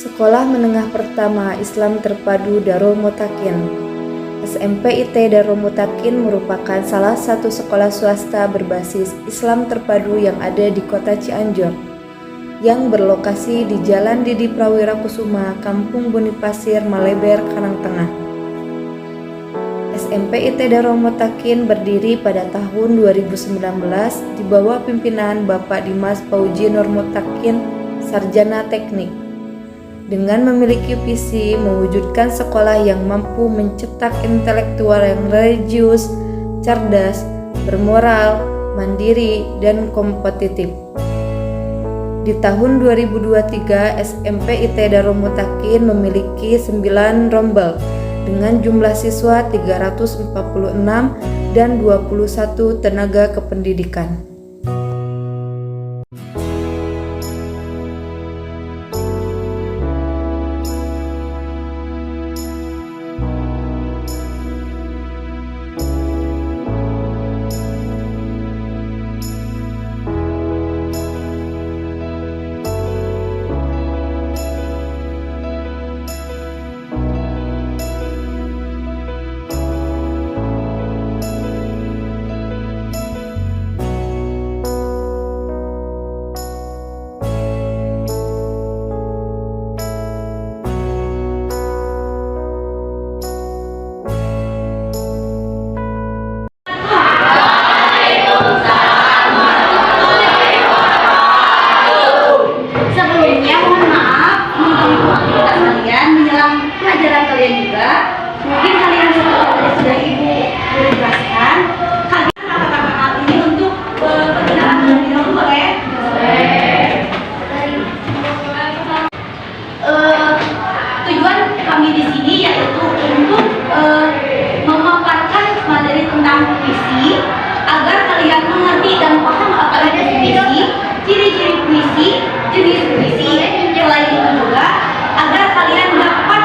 Sekolah Menengah Pertama Islam Terpadu Darul Mutakin. SMP IT Darul Mutakin merupakan salah satu sekolah swasta berbasis Islam terpadu yang ada di Kota Cianjur, yang berlokasi di Jalan Didi Prawira Kusuma, Kampung Bonipasir, Maleber, Karangtengah. SMP IT Darul Mutakin berdiri pada tahun 2019 di bawah pimpinan Bapak Dimas Pauji Nur Mutakin, Sarjana Teknik, dengan memiliki visi mewujudkan sekolah yang mampu mencetak intelektual yang religius, cerdas, bermoral, mandiri, dan kompetitif. Di tahun 2023, SMP IT Darul Mutakin memiliki 9 rombel dengan jumlah siswa 346 dan 21 tenaga kependidikan. Mungkin kalian semua tadi sudah ibu jelaskan. Kakak-kakak ini untuk perkenalan terlebih dahulu boleh? Tujuan kami di sini yaitu untuk memaparkan materi tentang puisi agar kalian mengerti dan paham apa itu puisi, ciri-ciri puisi, jenis puisi, selain itu juga agar kalian dapat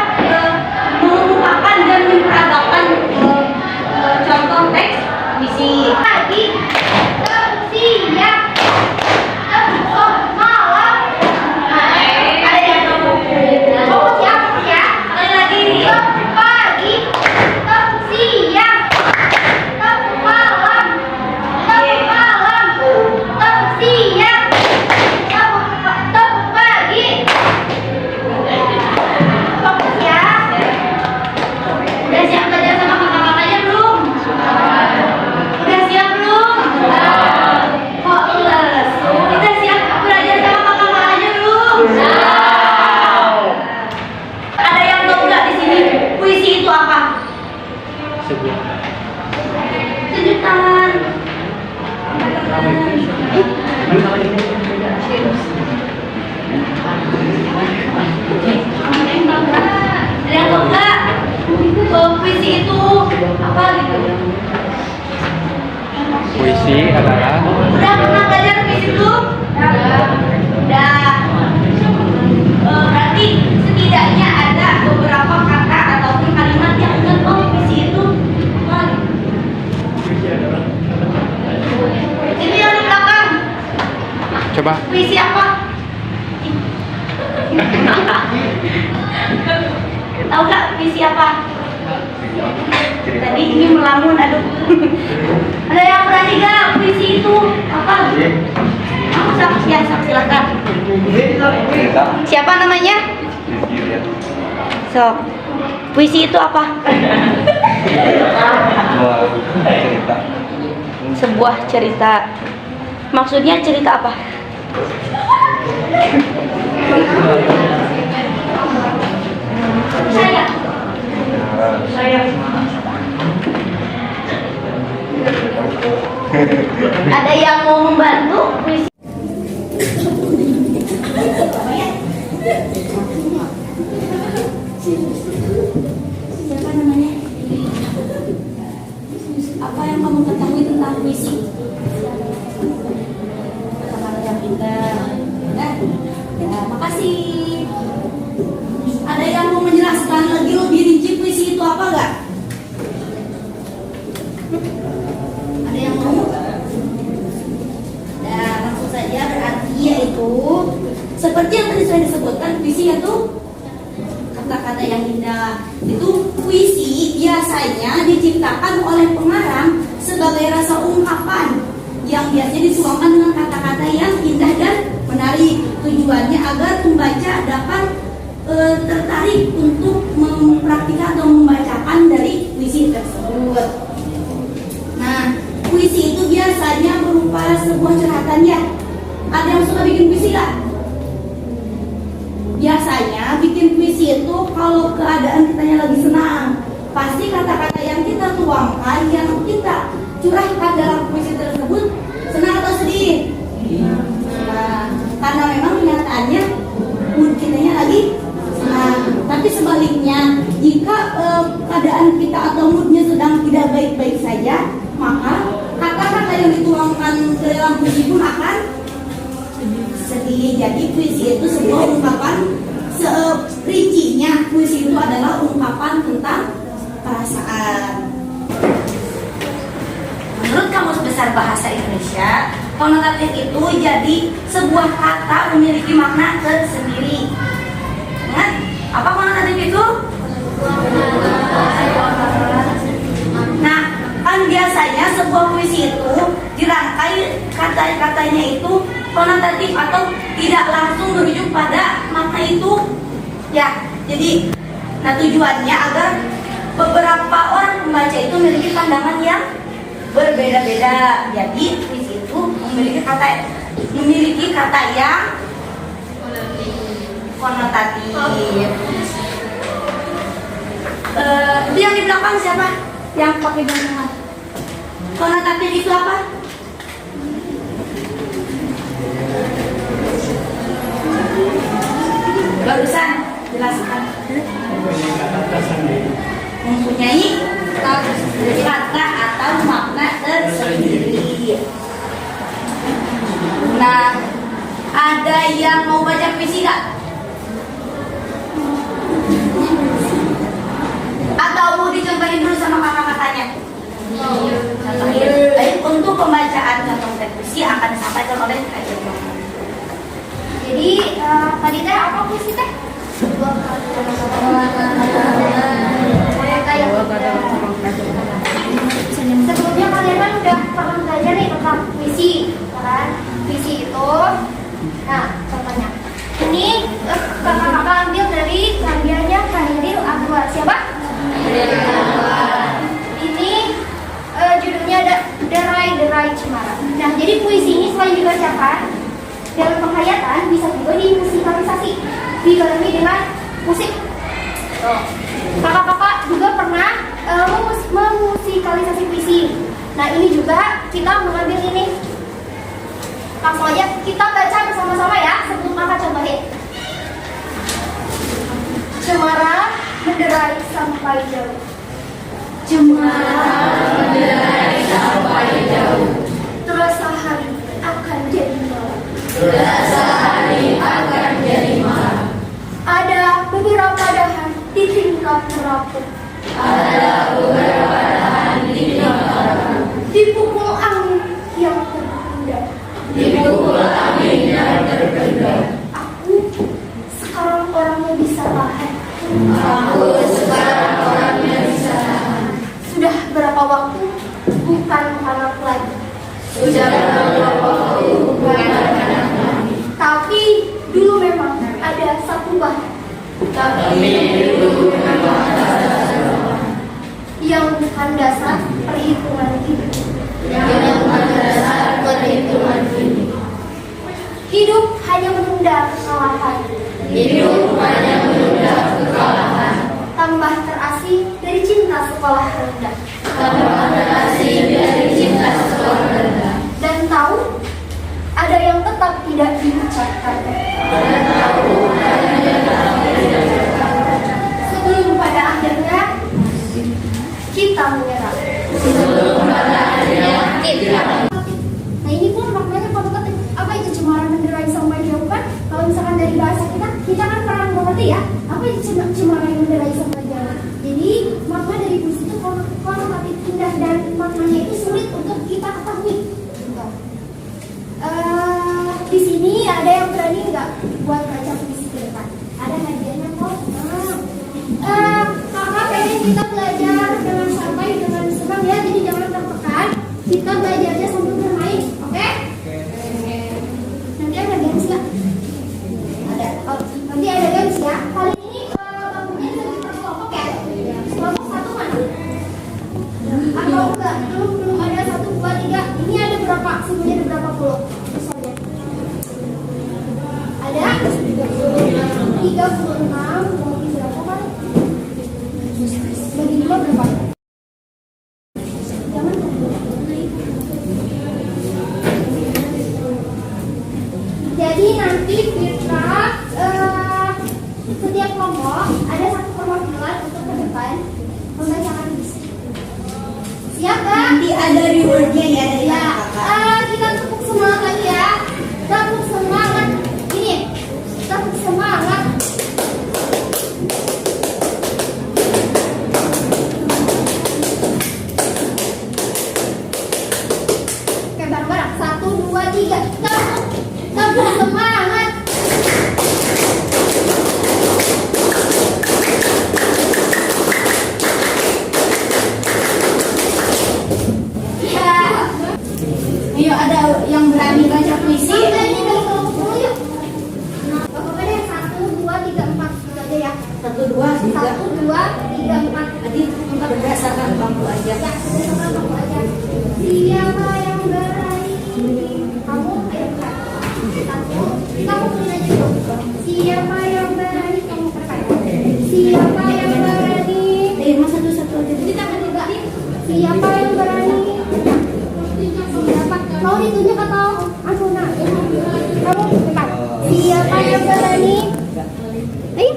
mengungkapkan dan memperagakan contoh teks puisi. Pagi, siang, malam, ada yang ngomong siang ya. Ada lagi pagi, siang, malam, siang, pagi. Fokus ya. Udah siap belajar sama kakak-kakaknya belum? Udah siap belum? Kok les? Udah siap belajar sama kakak-kakaknya belum? Ada yang tahu nggak di sini puisi itu apa? Tunjuk tangan. Ada yang tahu nggak? Puisi itu apa gitu? Puisi adalah Udah pernah belajar puisi belum? Udah. Berarti setidaknya ada beberapa kata ataupun kalimat yang ingat puisi itu apa gitu? Ini yang di belakang. coba Puisi apa? Tahu nggak puisi apa? Tadi ini melamun, aduh. Ada yang berani nggak puisi itu apa? Ya, silakan. Siapa namanya? Sok. Puisi itu apa? Sebuah cerita. Maksudnya cerita apa? Saya. Ada yang mau membantu puisi? Siapa namanya? Apa yang kamu ketahui tentang puisi? Kata-kata yang pintar. Ya, makasih. Ada yang mau menjelaskan lebih rinci puisi itu apa enggak? Ada yang mau? Nah, langsung saja berarti yaitu seperti yang tadi sudah disebutkan, puisi itu kata-kata yang indah. Itu puisi biasanya diciptakan oleh pengarang sebagai rasa ungkapan yang biasanya dituangkan dengan kata-kata yang indah dan menarik. Tujuannya agar pembaca dapat tertarik untuk mempraktikkan atau membacakan dari puisi tersebut. Nah, puisi itu biasanya berupa sebuah curhatan ya. Ada yang suka bikin puisi gak? Biasanya bikin puisi itu kalau keadaan kitanya lagi senang, pasti kata-kata yang kita tuangkan, yang kita curahkan dalam puisi tersebut senang atau sedih? Nah, karena memang kenyataannya mood kitanya lagi senang. Tapi sebaliknya, jika keadaan kita atau moodnya sedang tidak baik-baik saja, maka kata-kata yang dituangkan ke dalam puisi pun akan sedih. Jadi puisi itu sebuah ungkapan, rincinya puisi itu adalah ungkapan tentang perasaan. Menurut Kamus Besar Bahasa Indonesia, konotatif itu jadi sebuah kata memiliki makna tersendiri. Ingat, apa konotatif itu? Nah, kan biasanya sebuah puisi itu dirangkai kata-katanya itu konotatif atau tidak langsung merujuk pada makna itu. Ya, jadi tujuannya agar beberapa orang pembaca itu memiliki pandangan yang berbeda-beda. Jadi puisi itu memiliki kata yang konotatif. Itu yang di belakang siapa? Yang pakai gantungan. Konotatif itu apa? Barusan jelaskan. Mempunyai kata atau makna tersendiri. Nah, ada yang mau baca puisi gak? Atau mau dicontohin dulu sama kakak-kakaknya? Baik, untuk pembacaan contoh puisi akan disampaikan oleh Kak Joko. Jadi tadi teh apa puisi teh? Sebelumnya kalian kan udah pernah belajar nih tentang puisi, kan? Puisi itu, nah contohnya ini kakak-kakak ambil dari karyanya Khairil Anwar. Siapa? Ini judulnya ada Derai Cemara. Nah, jadi puisi ini selain dibacakan dalam penghayatan, bisa juga dimusikalisasi, dibarengi dengan musik. Kakak-kakak juga pernah memusikalisasi puisi. Nah, ini juga kita mengambil ini. Langsung aja kita baca bersama-sama ya, sebelum kakak contohin. Cemara menderai sampai jauh. Cemara menderai sampai jauh. Terasa hari akan jadi malam. Terasa hari akan jadi malam. Ada beberapa dahan di tingkat terapung. Ada beberapa dahan di tingkat terapung. Dipukul angin yang terpendam. Dipukul angin yang terpendam. Aku sekarang orangnya bisa tahan. Aku sekarang orangnya bisa tahan. Sudah berapa waktu bukan anak lagi. Sudah berapa waktu bukan anak lagi. Tapi dulu memang ada satu bahan. Yang bukan dasar perhitungan hidup. Hidup hanya menunda kekalahan. Tambah terasih dari cinta sekolah rendah. Dan tahu ada yang tetap tidak diucapkan. Sebelum pada akhirnya kita menyerah. Nah, ini pun maknanya konotatif. Apa itu cemara menderai sampai jauh kan? Kalau misalkan dari bahasa kita kan pernah mengerti ya. Apa itu cemara yang menderai sampai jauh? Jadi makna dari puisi itu konotatif indah dan maknanya itu sulit untuk kita ketahui. Di sini ada yang berani nggak buat baca puisi ke depan? Ada hadiahnya kok. 36 bagi berapa kan? Bagi 5 berapa? Jangan. Jadi nanti kita setiap kelompok ada satu perwakilan untuk ke depan membacakan puisi. Siap kan? Nanti ada rewardnya ya dari Ya, kakak. kita tepuk semangat ya. Tepuk semangat. Ini, tepuk semangat. Oke, bareng-bareng. 1, 2, 3. Tepuk semangat. Iya. Ayo ada yang berani baca puisi? Sampai ini dari kelompok dulu yuk. Pokoknya deh, 1, 2, 3, 4 gitu aja ya. 1, 2, 3. 1, 2, 3, 4. Nanti berdasarkan bangku aja. Ya, berdasarkan kamu aja. Siapa yang berani? Kamu ayo buka. 1, kita pukulin aja dulu. Siapa yang berani? Kamu berkata. Siapa yang berani? Mas satu-satu aja. Jadi tangan juga. Siapa yang berani? Siapa? Mau ditunjuk atau Asuna? Kamu dekat. Siapa yang berani? Ayo.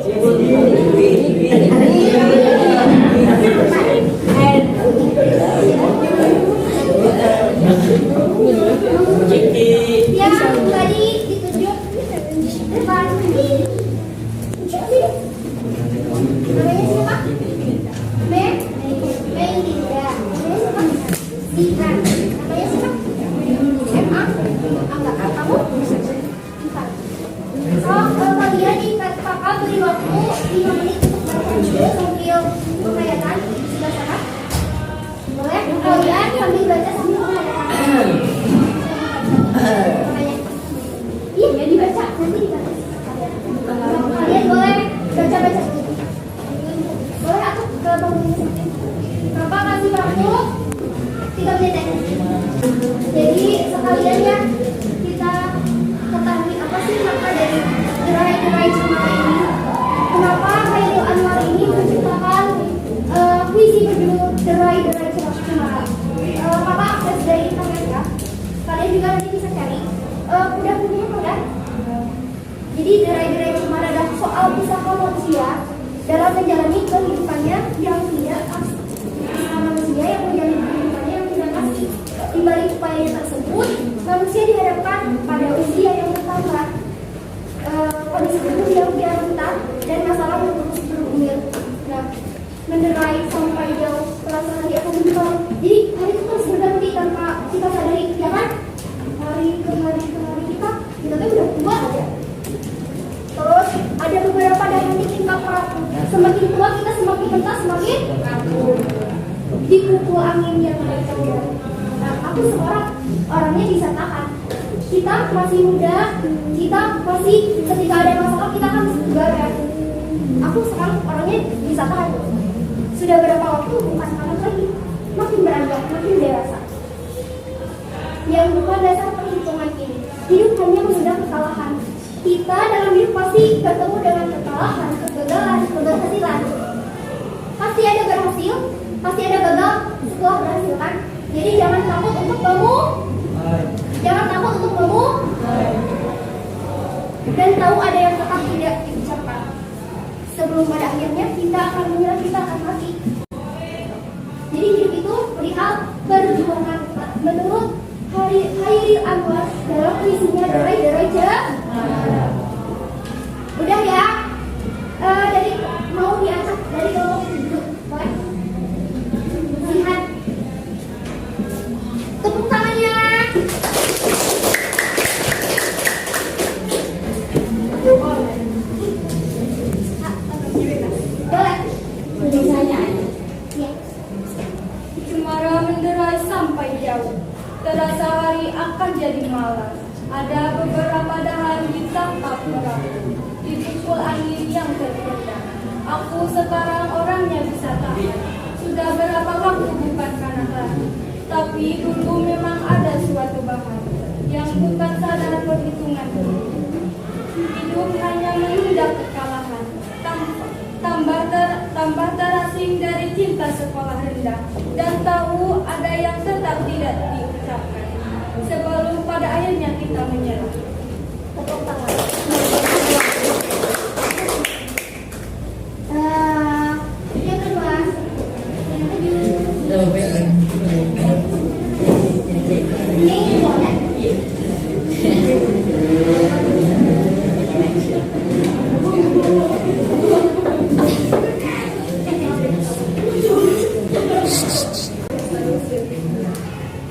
Yang tadi ditunjuk depan. Namanya siapa? Melinda. Namanya siapa? Zidran. Namanya siapa? Emma. Angga. Kamu? Empat. Oh, kalian ikat kakak beri waktu 5 menit untuk baca dulu sambil menghayatkan di sebelah sana. Boleh? Kalian sambil baca sambil menghayatkan. Iya, ya dibaca. Nanti dibaca. Kalian boleh baca-baca. Boleh aku ke bangunan. Kakak kasih waktu 3 menit aja. Jadi sekalian ya kita ketahui apa sih makna dari Derai-Derai Cemara ini. Kenapa Khairil Anwar ini menciptakan puisi berjudul Derai-Derai Cemara. Kakak akses dari internet ya. Kalian juga nanti bisa cari. Udah punya kan? Jadi Derai-Derai Cemara adalah soal usaha manusia dalam menjalani kehidupannya yang tidak asli. Manusia yang menjalani kehidupannya yang tidak asli. Di balik upaya tersebut, manusia dihadapkan pada usia yang bertambah, kondisi tubuh yang tidak rentan, dan masalah yang terus berumur. Nah, menderai sampai jauh perasaan dia akan menjual. Jadi hari itu terus berganti tanpa kita sadari, ya kan? Hari ke hari kita tuh udah tua aja. Terus ada beberapa dari tingkat perahu. Semakin tua kita semakin mentah, semakin dipukul angin yang kencang. Nah, aku orangnya bisa tahan. Kita masih muda, kita masih ketika ada masalah kita kan tegar ya. Aku sekarang orangnya bisa tahan. Sudah berapa waktu bukan anak lagi, makin beranjak, makin dewasa. Yang bukan dasar perhitungan ini. Hidup hanya mengundang kekalahan. Kita dalam hidup pasti bertemu dengan kekalahan, kegagalan, keberhasilan. Pasti ada berhasil, pasti ada gagal setelah berhasil kan. Jadi jangan takut untuk dan tahu ada yang tetap tidak dibicarakan. Sebelum pada akhirnya kita akan menyerah, kita akan mati. Jadi hidup itu perihal perjuangan. Menurut Khairil Anwar dalam puisinya Derai-Derai Cemara. Udah ya. Dari mau diangkat dari kelompok duduk, boleh? Lihat. Tepuk tangannya. Boleh. Tulisannya. Ya. Cemara menderai sampai jauh. Terasa hari akan jadi malam. Ada beberapa dahan ditangkap perahu, dipukul angin yang terpendam. Aku sekarang orangnya bisa tahan. Sudah berapa waktu bukan kanak lagi. Tapi dulu memang ada suatu bahan yang bukan sadar perhitungan. Hidup hanya menunda kekalahan. tambah terasing dari cinta sekolah rendah, dan tahu ada yang tetap tidak diucapkan sebelum pada akhirnya kita menyerah. Tepuk tangan. Yang kedua, ini boleh.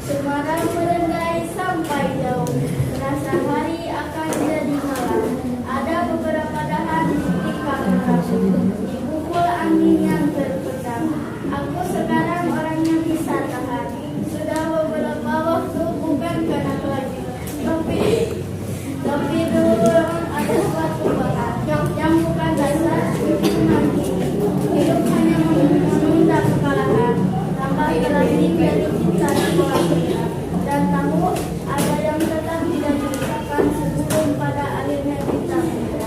Cemara merendai sampai jauh, rasa hari akan jadi malam. Ada beberapa dahan di kakiku, dipukul angin yang terpendam. Aku sekarang orang yang bisa tahan. Sudah beberapa waktu bukan kanak lagi, tapi dulu ada suatu bahan yang bukan dasar nanti. Hidup hanya menunda kekalahan, tambah terasing dari cinta sekolah kita, dan tahu ada yang tetap tidak diucapkan sebelum pada akhirnya kita menyerah.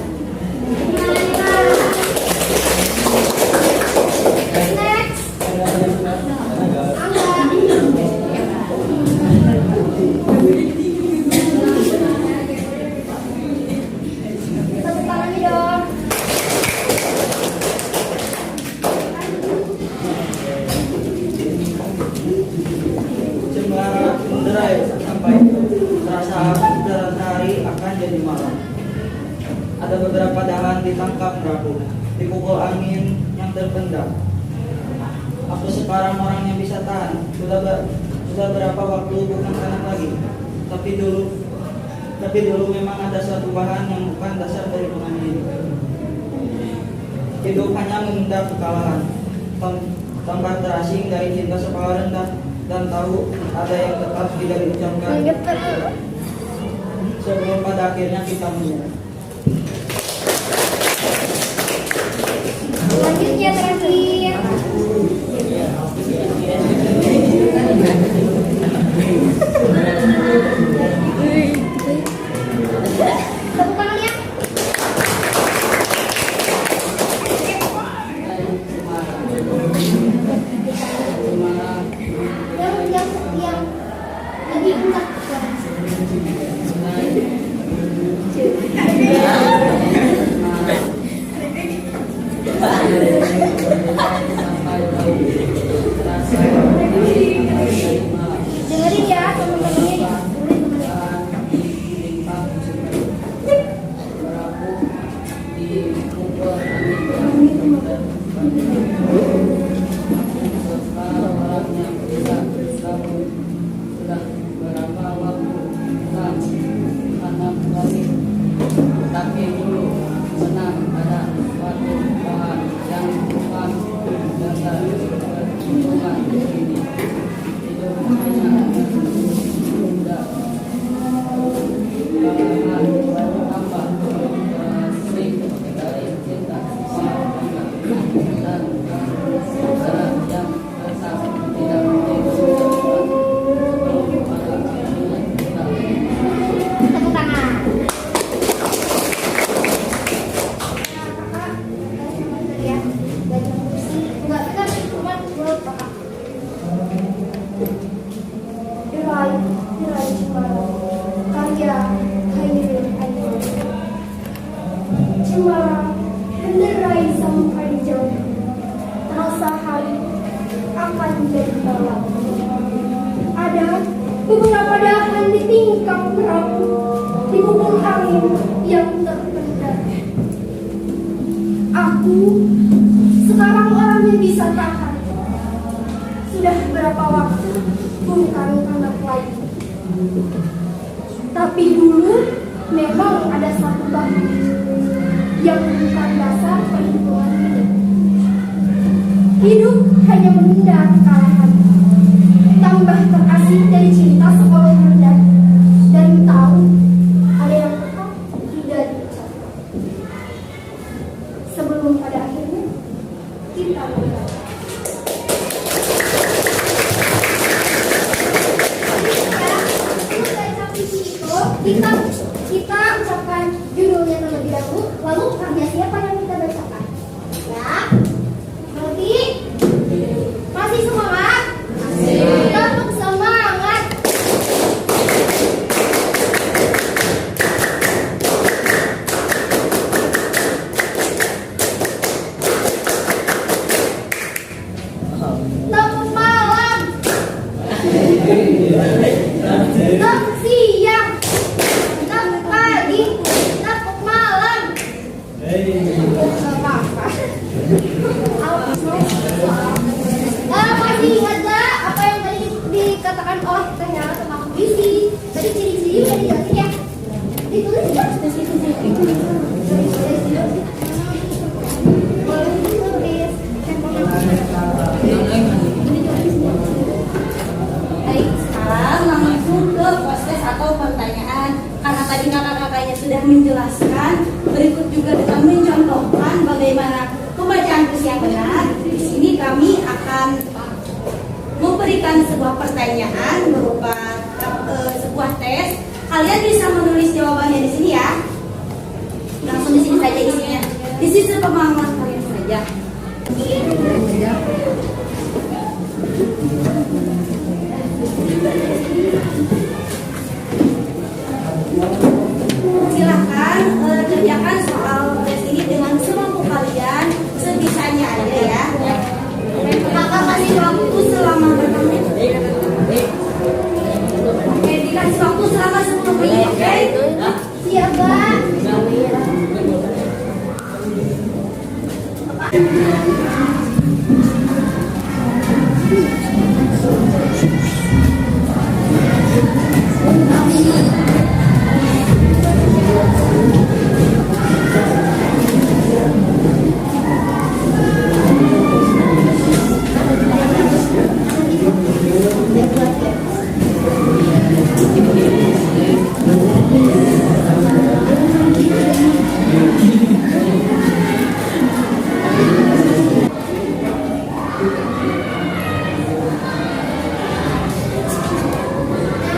Next. Tepuk tangannya dong. Cemara menderai sampai terasa jalan hari akan jadi malam. Ada beberapa dahan ditangkap rapuh, dipukul angin yang terpendam. Aku sekarang orang yang bisa tahan. Sudah berapa waktu bukan kanak lagi. Tapi dulu memang ada suatu bahan yang bukan dasar dari hidup. Hidup hanya menunda kekalahan, tambah terasing dari cinta sekolah rendah, dan tahu ada yang tetap tidak diucapkan sebelum pada akhirnya kita menyerah. Selanjutnya terakhir. Tepuk tangannya. Yang lebih enak. Dengerin ya teman-temannya. Tapi dulu senang ada suatu bahan yang bukan dasar perhitungan ini. Hidup hanya menunda kekalahan, tambah terasing dari cinta dan serat yang tetap tidak diucapkan sebelum pada akhirnya kita. Tepuk tangan. Cemara menderai sampai jauh, terasa hari akan jadi malam. Ada beberapa dahan di tingkap perahu, dipukul angin yang terpendam. Aku sekarang orang yang bisa tahan. Sudah berapa waktu bukan kanak lagi, tapi dulu memang ada satu bahan yang bukan dasar perhitungan hidup. Hidup hanya menunda kekalahan, tambah terasing dari cinta sekolah rendah, dan tahu ada yang tetap tidak diucapkan sebelum pada akhirnya kita menyerah. Kita ucapkan judulnya terlebih dahulu, lalu karya siapa yang kita bacakan? Ya. Berarti masih semangat? Tetap semangat. Tepuk malam. Tepuk siang. Tepuk pagi. Tepuk malam. Apa-apa. Masih ingat gak apa yang tadi dikatakan oleh Tanya sama Visi? Tadi ciri-ciri udah dijelasin ya? Ditulis ya? Boleh ditulis. Baik, sekarang langsung ke proses atau pertanyaan. Karena tadi kakak-kakaknya sudah menjelaskan, berikut juga dengan mencontohkan bagaimana pembacaan puisi yang benar. Di sini kami akan memberikan sebuah pertanyaan berupa sebuah tes. Kalian bisa menulis jawabannya di sini ya. Langsung di sini saja isinya. Di sisi pemahaman kalian saja. Silakan kerjakan soal tes ini dengan semampu kalian, sebisanya aja ya. Kakak kasih waktu selama berapa menit? Oke, dikasih waktu selama 10 menit, oke? Siap, Mbak.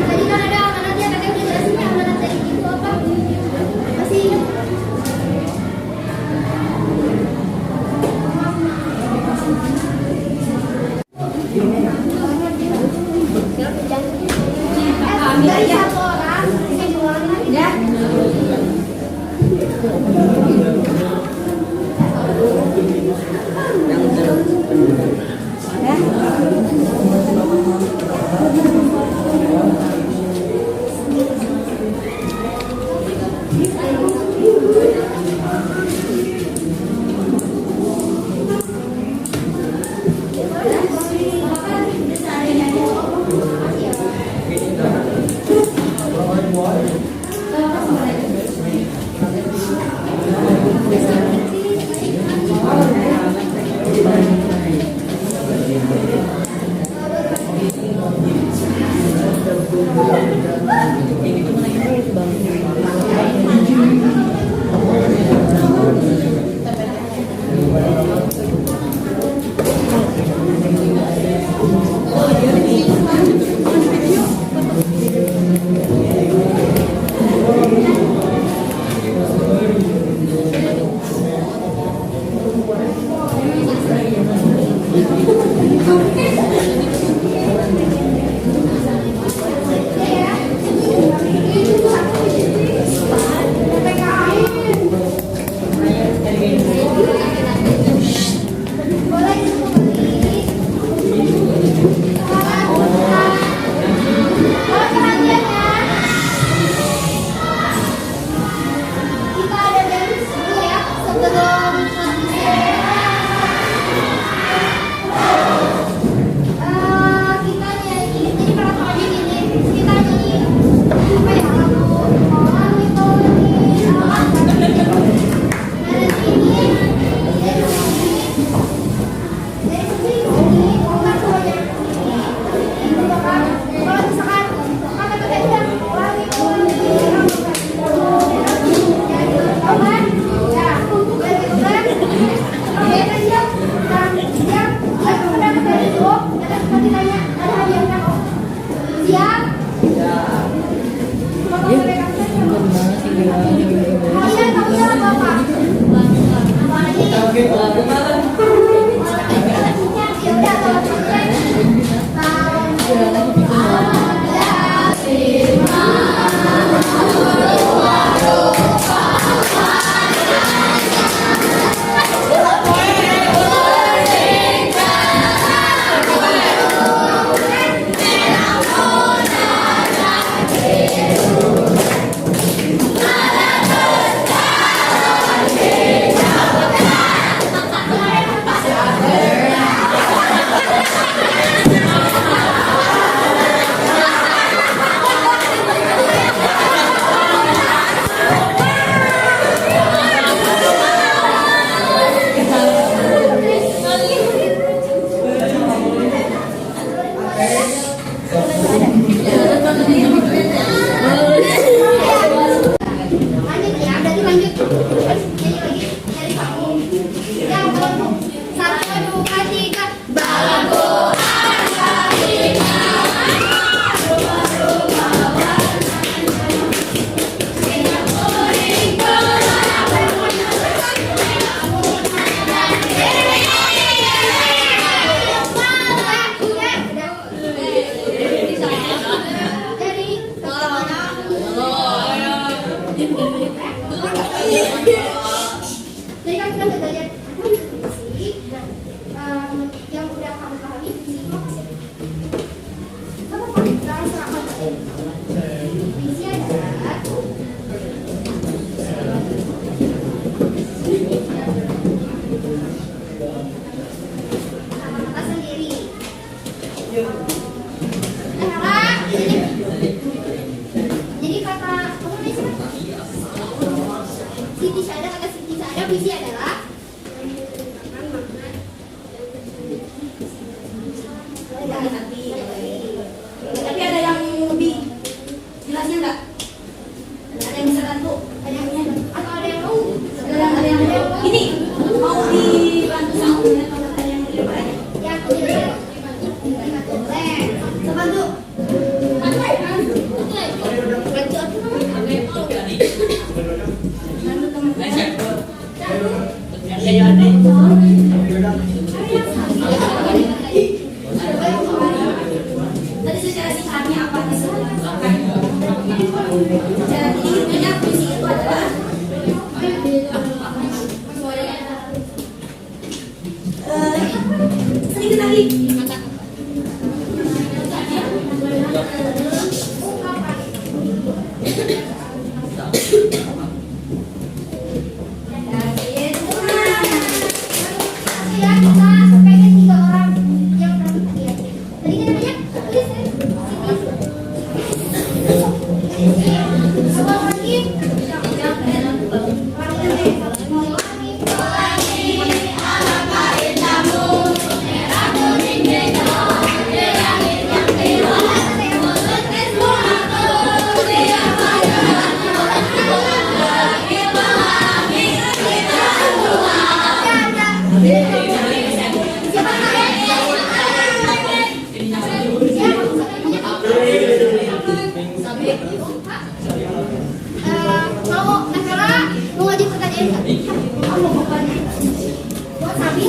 Tadi kan ada mana dia kakek udah jelasin yang mana tadi itu apa? Masih ingat? Dari satu orang, saya dua orang lagi. Ya. Kalian tahu apa? Oke, Jadi kan kita udah belajar visi. Nah, yang udah kamu pahami visi itu apa sih? Apa Pak? Jangan serahkan. Visi adalah kata-kata sendiri. Nah, jadi kata kamu nih siapa? Siti Syahda, kata Siti Syahda, visi adalah Tapi ada yang lebih jelasnya nggak? Ada yang bisa bantu? ada yang atau ada yang mau? Ada yang ini mau dibantu sama Umi atau ada yang lebih banyak? Ya, aku boleh. Bisa bantu? Bantu teman-teman. Tadi secara singkatnya apa disebutkan? Secara tingginya visi itu adalah sedikit lagi. Ya, kita pengen 3 orang yang terakhir. Tadi kan namanya tulis ya? Apa lagi? Mau Nakara mau ngajin pertanyaan nggak? Buat Sabi,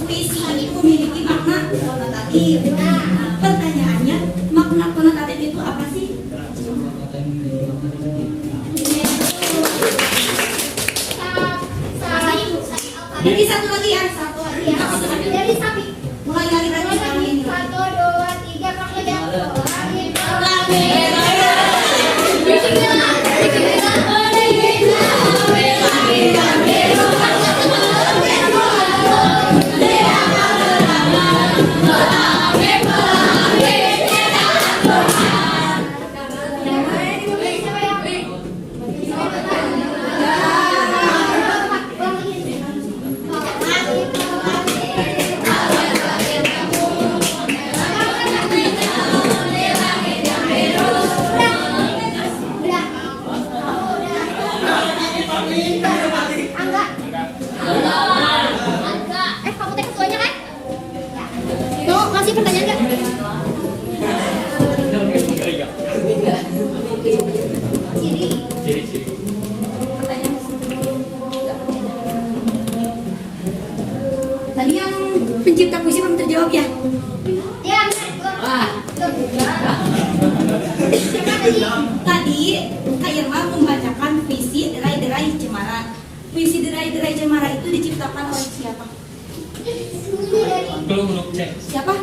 Puisi ini memiliki makna konotatif. Nah, pertanyaannya, makna konotatif itu apa sih? Jadi satu lagi ya, satu lagi ya. dari Sabi. Mulai dari tadi sekarang ini. 1, 2, 3, pakai jatuh. Kamu teh ketuanya kan? Mau ngasih pertanyaan nggak? Tadi yang pencipta puisi belum terjawab ya? Ya. Tadi Kak Irma membacakan puisi Derai-Derai Cemara. Puisi Derai-Derai Cemara itu diciptakan oleh siapa? Siapa?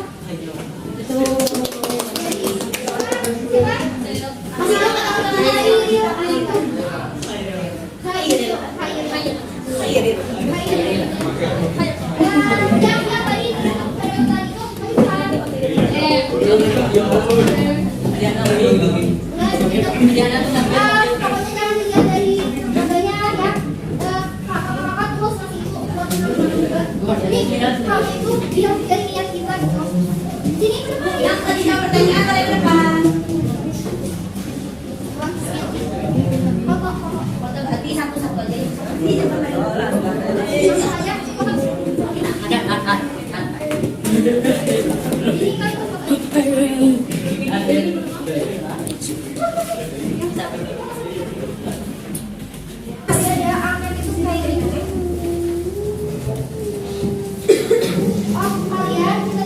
Yang tadi saya pertanyaan oleh depan. Foto berarti satu-satu aja. Ini depan kalian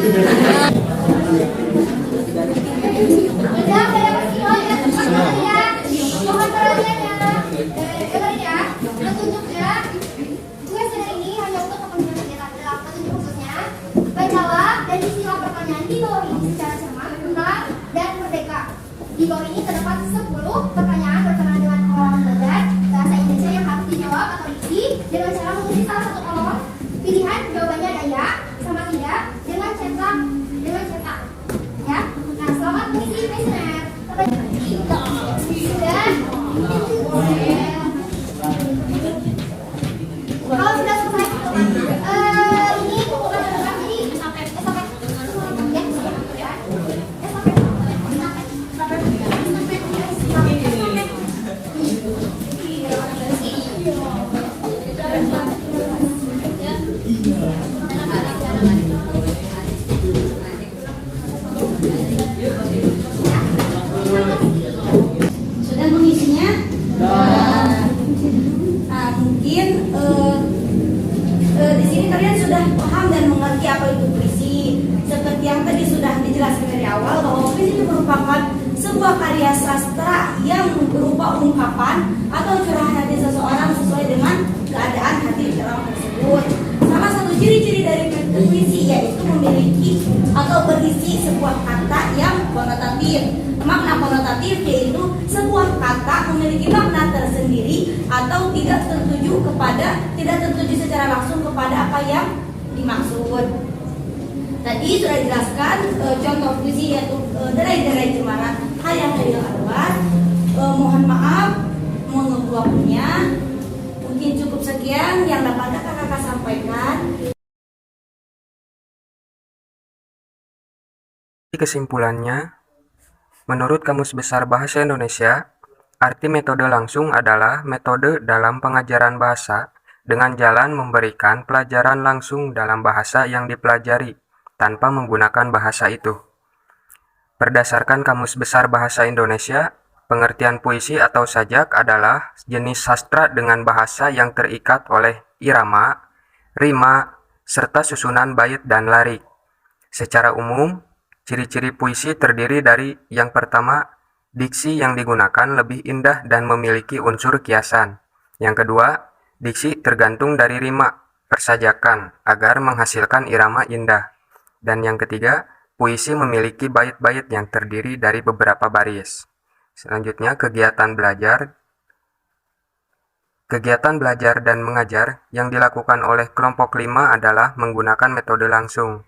Udah bersih ya, teman-teman ya. Mohon perhatiannya. Dengerin ya, petunjuk ya. Tugas hari ini hanya untuk kepentingan kegiatan adalah petunjuk khususnya. Bacalah dan isilah pertanyaan di bawah ini secara cermat, tenang, dan merdeka. Di bawah ini terdapat 10 pertanyaan berkenaan dengan pengalaman belajar bahasa Indonesia yang harus dijawab atau diisi dengan cara menguji salah satu kolom pilihan jawabannya ada ya sama tidak dengan cetak ya. Nah, selamat mengisi kuesioner. Sudah. Kalau sudah selesai, ini bukan program jadi sampai Sudah mengisinya? Nah, mungkin di sini kalian sudah paham dan mengerti apa itu puisi. Seperti yang tadi sudah dijelaskan dari awal bahwa puisi itu merupakan sebuah karya sastra yang berupa ungkapan atau curahan hati seseorang sesuai dengan keadaan hati orang tersebut. Salah satu ciri-ciri dari puisi yaitu memiliki atau berisi sebuah kata yang konotatif. Makna konotatif yaitu sebuah kata memiliki makna tersendiri atau tidak tertuju secara langsung kepada apa yang dimaksud. Tadi sudah dijelaskan contoh puisi yaitu Derai-derai Cemara Hayang Hayang Arwah. Mohon maaf menunggu waktunya. Mungkin cukup sekian yang dapat kakak sampaikan. Kesimpulannya, menurut Kamus Besar Bahasa Indonesia, arti metode langsung adalah metode dalam pengajaran bahasa dengan jalan memberikan pelajaran langsung dalam bahasa yang dipelajari tanpa menggunakan bahasa itu. Berdasarkan Kamus Besar Bahasa Indonesia, pengertian puisi atau sajak adalah jenis sastra dengan bahasa yang terikat oleh irama, rima, serta susunan bait dan larik. Secara umum, ciri-ciri puisi terdiri dari yang pertama, diksi yang digunakan lebih indah dan memiliki unsur kiasan. Yang kedua, diksi tergantung dari rima, persajakan, agar menghasilkan irama indah. Dan yang ketiga, puisi memiliki bait-bait yang terdiri dari beberapa baris. Selanjutnya, kegiatan belajar dan mengajar yang dilakukan oleh kelompok 5 adalah menggunakan metode langsung.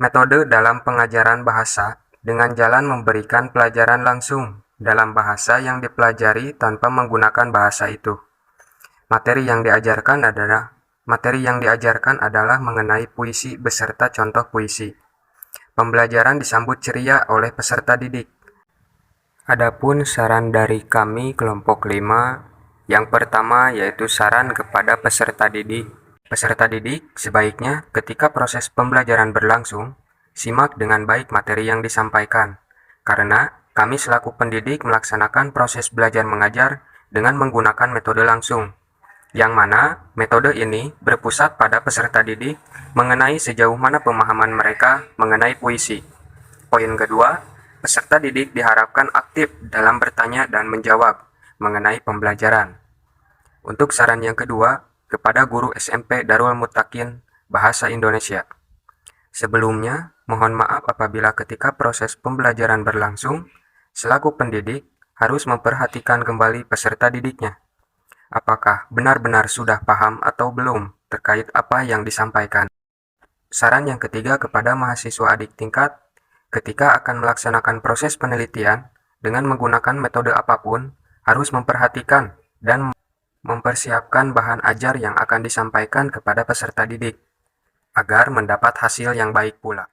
Metode dalam pengajaran bahasa dengan jalan memberikan pelajaran langsung dalam bahasa yang dipelajari tanpa menggunakan bahasa itu. Materi yang diajarkan adalah mengenai puisi beserta contoh puisi. Pembelajaran disambut ceria oleh peserta didik. Adapun saran dari kami kelompok 5, yang pertama yaitu saran kepada peserta didik. Peserta didik sebaiknya ketika proses pembelajaran berlangsung, simak dengan baik materi yang disampaikan, karena kami selaku pendidik melaksanakan proses belajar mengajar dengan menggunakan metode langsung, yang mana metode ini berpusat pada peserta didik mengenai sejauh mana pemahaman mereka mengenai puisi. Poin kedua, peserta didik diharapkan aktif dalam bertanya dan menjawab mengenai pembelajaran. Untuk saran yang kedua, kepada guru SMP Darul Muttaqin Bahasa Indonesia. Sebelumnya, mohon maaf apabila ketika proses pembelajaran berlangsung, selaku pendidik harus memperhatikan kembali peserta didiknya. Apakah benar-benar sudah paham atau belum terkait apa yang disampaikan. Saran yang ketiga kepada mahasiswa adik tingkat, ketika akan melaksanakan proses penelitian dengan menggunakan metode apapun, harus memperhatikan dan mempersiapkan bahan ajar yang akan disampaikan kepada peserta didik, agar mendapat hasil yang baik pula.